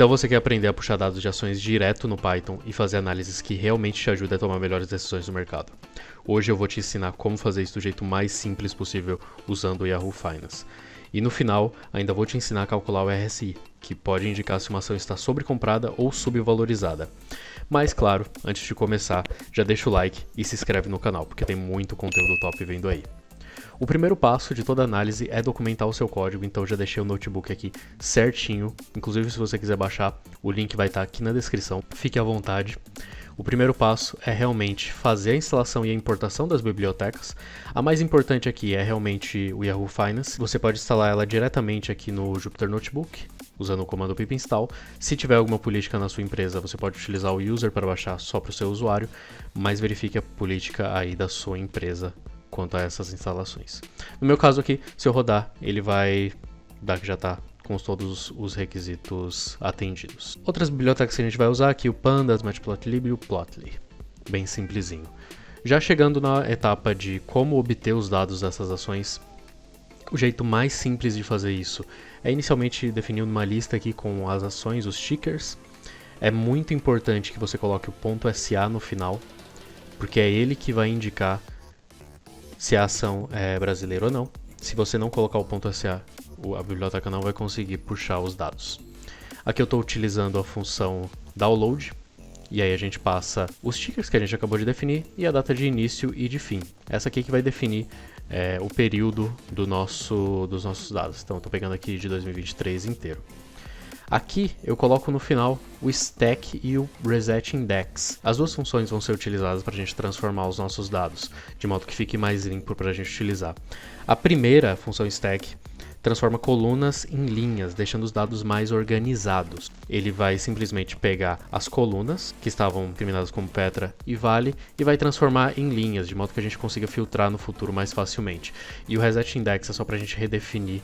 Então você quer aprender a puxar dados de ações direto no Python e fazer análises que realmente te ajudem a tomar melhores decisões no mercado. Hoje eu vou te ensinar como fazer isso do jeito mais simples possível usando o Yahoo Finance. E no final, ainda vou te ensinar a calcular o RSI, que pode indicar se uma ação está sobrecomprada ou subvalorizada. Mas claro, antes de começar, já deixa o like e se inscreve no canal, porque tem muito conteúdo top vindo aí. O primeiro passo de toda análise é documentar o seu código, então já deixei o notebook aqui certinho. Inclusive, se você quiser baixar, o link vai estar aqui na descrição, fique à vontade. O primeiro passo é realmente fazer a instalação e a importação das bibliotecas. A mais importante aqui é realmente o Yahoo Finance. Você pode instalar ela diretamente aqui no Jupyter Notebook, usando o comando pip install. Se tiver alguma política na sua empresa, você pode utilizar o user para baixar só para o seu usuário, mas verifique a política aí da sua empresa quanto a essas instalações. No meu caso aqui, se eu rodar, ele vai dar que já está com todos os requisitos atendidos. Outras bibliotecas que a gente vai usar aqui, o Pandas, Matplotlib e o Plotly. Bem simplesinho. Já chegando na etapa de como obter os dados dessas ações, o jeito mais simples de fazer isso é inicialmente definir uma lista aqui com as ações, os tickers. É muito importante que você coloque o .sa no final, porque é ele que vai indicar se a ação é brasileira ou não. Se você não colocar o .sa, a biblioteca não vai conseguir puxar os dados. Aqui eu estou utilizando a função download, e aí a gente passa os tickers que a gente acabou de definir e a data de início e de fim. Essa aqui que vai definir o período dos nossos dados. Então eu estou pegando aqui de 2023 inteiro. Aqui eu coloco no final o stack e o reset index. As duas funções vão ser utilizadas para a gente transformar os nossos dados, de modo que fique mais limpo para a gente utilizar. A primeira função stack transforma colunas em linhas, deixando os dados mais organizados. Ele vai simplesmente pegar as colunas, que estavam terminadas como Petra e Vale, e vai transformar em linhas, de modo que a gente consiga filtrar no futuro mais facilmente. E o reset index é só para a gente redefinir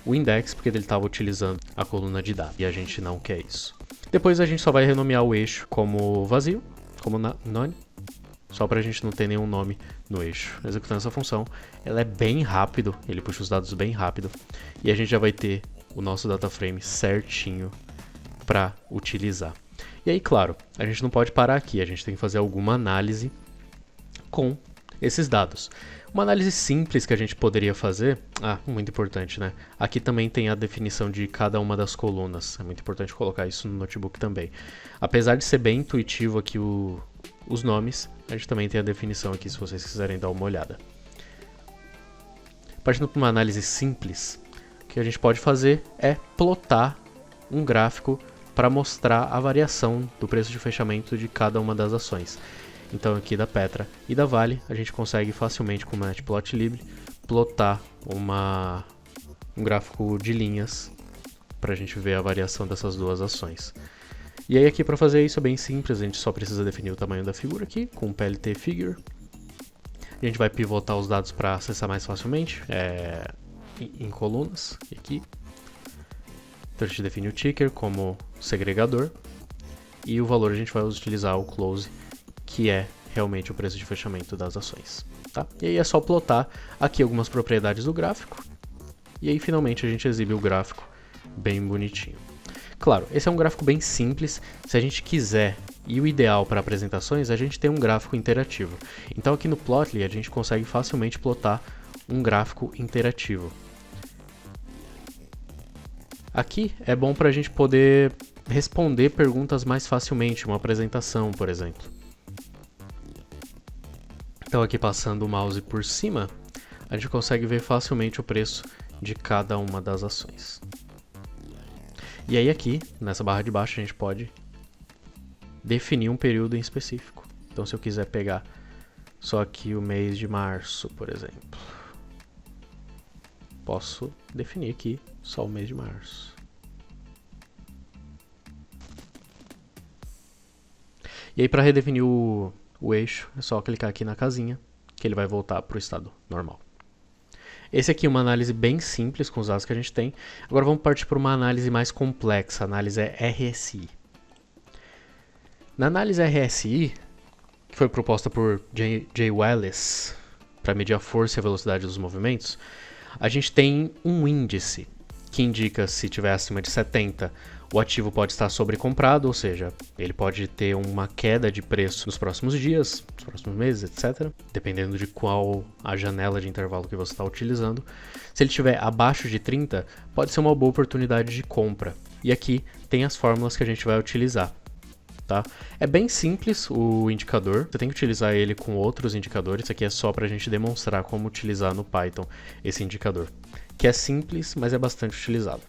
o index, porque ele estava utilizando a coluna de dados, e a gente não quer isso. Depois a gente só vai renomear o eixo como vazio, como none, só para a gente não ter nenhum nome no eixo. Executando essa função, ela é bem rápido, ele puxa os dados bem rápido, e a gente já vai ter o nosso data frame certinho para utilizar. E aí, claro, a gente não pode parar aqui, a gente tem que fazer alguma análise com esses dados. Uma análise simples que a gente poderia fazer, muito importante, né? Aqui também tem a definição de cada uma das colunas, é muito importante colocar isso no notebook também. Apesar de ser bem intuitivo aqui os nomes, a gente também tem a definição aqui se vocês quiserem dar uma olhada. Partindo para uma análise simples, o que a gente pode fazer é plotar um gráfico para mostrar a variação do preço de fechamento de cada uma das ações. Então aqui da Petra e da Vale, a gente consegue facilmente com o Matplotlib plotar um gráfico de linhas para a gente ver a variação dessas duas ações. E aí aqui para fazer isso é bem simples, a gente só precisa definir o tamanho da figura aqui com PLT Figure. A gente vai pivotar os dados para acessar mais facilmente em colunas aqui. Então a gente define o ticker como segregador e o valor a gente vai utilizar o close, que é realmente o preço de fechamento das ações. Tá? E aí é só plotar aqui algumas propriedades do gráfico, e aí finalmente a gente exibe o gráfico bem bonitinho. Claro, esse é um gráfico bem simples. Se a gente quiser, e o ideal para apresentações, a gente tem um gráfico interativo. Então aqui no Plotly a gente consegue facilmente plotar um gráfico interativo. Aqui é bom para a gente poder responder perguntas mais facilmente, uma apresentação, por exemplo. Então aqui passando o mouse por cima, a gente consegue ver facilmente o preço de cada uma das ações. E aí aqui, nessa barra de baixo, a gente pode definir um período em específico. Então se eu quiser pegar só aqui o mês de março, por exemplo, posso definir aqui só o mês de março. E aí para redefinir o eixo, é só clicar aqui na casinha, que ele vai voltar para o estado normal. Esse aqui é uma análise bem simples com os dados que a gente tem. Agora vamos partir para uma análise mais complexa, a análise RSI. Na análise RSI, que foi proposta por Jay Wallace para medir a força e a velocidade dos movimentos, a gente tem um índice que indica se estiver acima de 70, O ativo pode estar sobrecomprado, ou seja, ele pode ter uma queda de preço nos próximos dias, nos próximos meses, etc. Dependendo de qual a janela de intervalo que você está utilizando. Se ele estiver abaixo de 30, pode ser uma boa oportunidade de compra. E aqui tem as fórmulas que a gente vai utilizar. Tá? É bem simples o indicador, você tem que utilizar ele com outros indicadores. Isso aqui é só para a gente demonstrar como utilizar no Python esse indicador, que é simples, mas é bastante utilizado.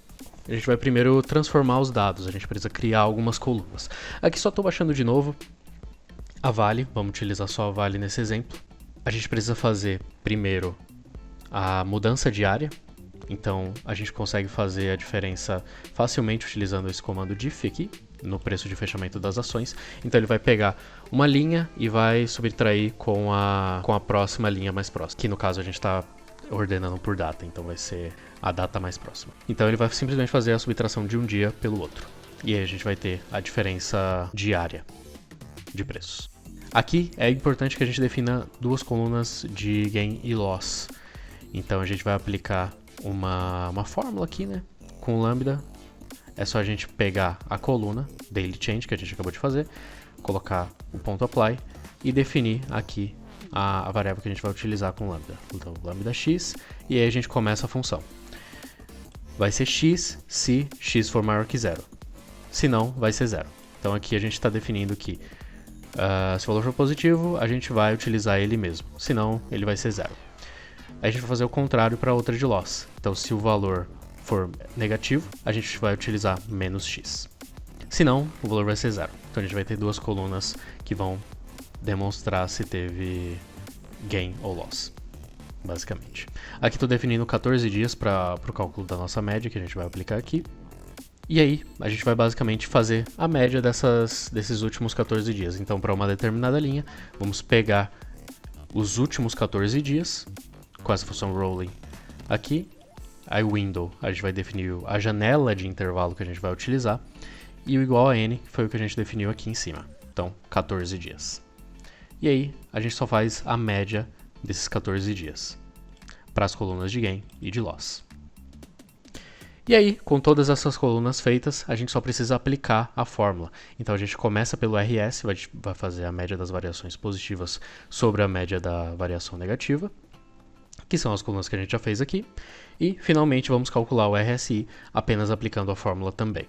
A gente vai primeiro transformar os dados, a gente precisa criar algumas colunas. Aqui só estou baixando de novo a Vale, vamos utilizar só a Vale nesse exemplo. A gente precisa fazer primeiro a mudança diária, então a gente consegue fazer a diferença facilmente utilizando esse comando diff aqui, no preço de fechamento das ações. Então ele vai pegar uma linha e vai subtrair com a próxima linha mais próxima, que no caso a gente está ordenando por data, então vai ser a data mais próxima. Então ele vai simplesmente fazer a subtração de um dia pelo outro. E aí a gente vai ter a diferença diária de preços. Aqui é importante que a gente defina duas colunas de gain e loss. Então a gente vai aplicar uma fórmula aqui, né, com lambda. É só a gente pegar a coluna daily change que a gente acabou de fazer, colocar o ponto apply e definir aqui a variável que a gente vai utilizar com lambda. Então lambda x, e aí a gente começa a função. Vai ser x se x for maior que 0. Se não, vai ser 0. Então aqui a gente está definindo que se o valor for positivo, a gente vai utilizar ele mesmo. Se não, ele vai ser 0. Aí a gente vai fazer o contrário para outra de loss. Então se o valor for negativo, a gente vai utilizar menos x. Se não, o valor vai ser 0. Então a gente vai ter duas colunas que vão demonstrar se teve gain ou loss, basicamente. Aqui estou definindo 14 dias para o cálculo da nossa média, que a gente vai aplicar aqui. E aí, a gente vai basicamente fazer a média desses últimos 14 dias. Então, para uma determinada linha, vamos pegar os últimos 14 dias, com essa função rolling aqui. A window, a gente vai definir a janela de intervalo que a gente vai utilizar. E o igual a n, que foi o que a gente definiu aqui em cima. Então, 14 dias. E aí, a gente só faz a média desses 14 dias para as colunas de gain e de loss. E aí, com todas essas colunas feitas, a gente só precisa aplicar a fórmula. Então a gente começa pelo RS, vai fazer a média das variações positivas sobre a média da variação negativa, que são as colunas que a gente já fez aqui. E, finalmente, vamos calcular o RSI apenas aplicando a fórmula também.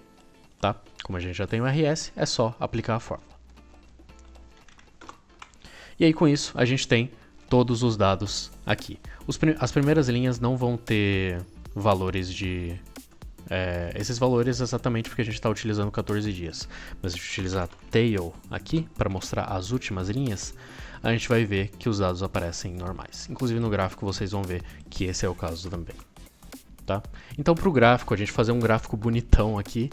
Tá? Como a gente já tem o RS, é só aplicar a fórmula. E aí, com isso, a gente tem todos os dados aqui. As primeiras linhas não vão ter valores de... esses valores exatamente porque a gente está utilizando 14 dias. Mas se a gente utilizar tail aqui para mostrar as últimas linhas, a gente vai ver que os dados aparecem normais. Inclusive no gráfico vocês vão ver que esse é o caso também. Tá? Então para o gráfico, a gente fazer um gráfico bonitão aqui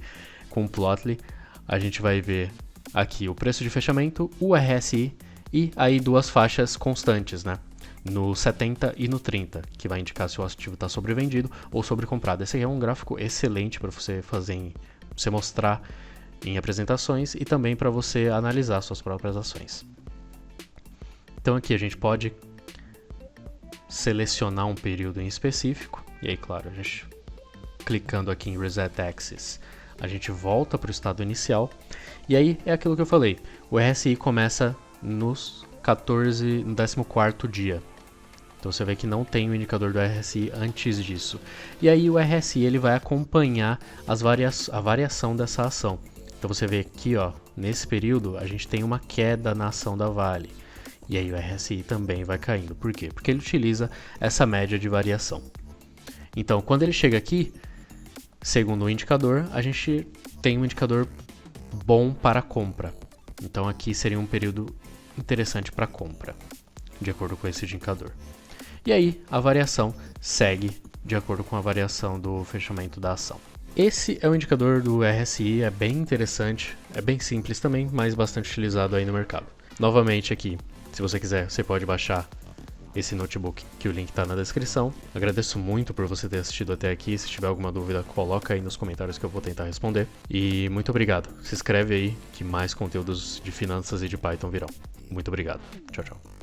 com o Plotly, a gente vai ver aqui o preço de fechamento, o RSI e aí duas faixas constantes, né? No 70 e no 30, que vai indicar se o ativo está sobrevendido ou sobrecomprado. Esse aqui é um gráfico excelente para você fazer, você mostrar em apresentações e também para você analisar suas próprias ações. Então aqui a gente pode selecionar um período em específico, e aí claro, a gente clicando aqui em Reset Axis, a gente volta para o estado inicial, e aí é aquilo que eu falei, o RSI começa no 14º dia. Então você vê que não tem o indicador do RSI antes disso. E aí o RSI ele vai acompanhar a variação dessa ação. Então você vê aqui, ó, nesse período a gente tem uma queda na ação da Vale. E aí o RSI também vai caindo. Por quê? Porque ele utiliza essa média de variação. Então quando ele chega aqui, segundo o indicador, a gente tem um indicador bom para compra. Então aqui seria um período interessante para compra, de acordo com esse indicador. E aí a variação segue de acordo com a variação do fechamento da ação. Esse é o indicador do RSI, é bem interessante, é bem simples também, mas bastante utilizado aí no mercado. Novamente aqui, se você quiser, você pode baixar esse notebook, que o link está na descrição. Agradeço muito por você ter assistido até aqui. Se tiver alguma dúvida, coloca aí nos comentários que eu vou tentar responder. E muito obrigado. Se inscreve aí que mais conteúdos de finanças e de Python virão. Muito obrigado. Tchau, tchau.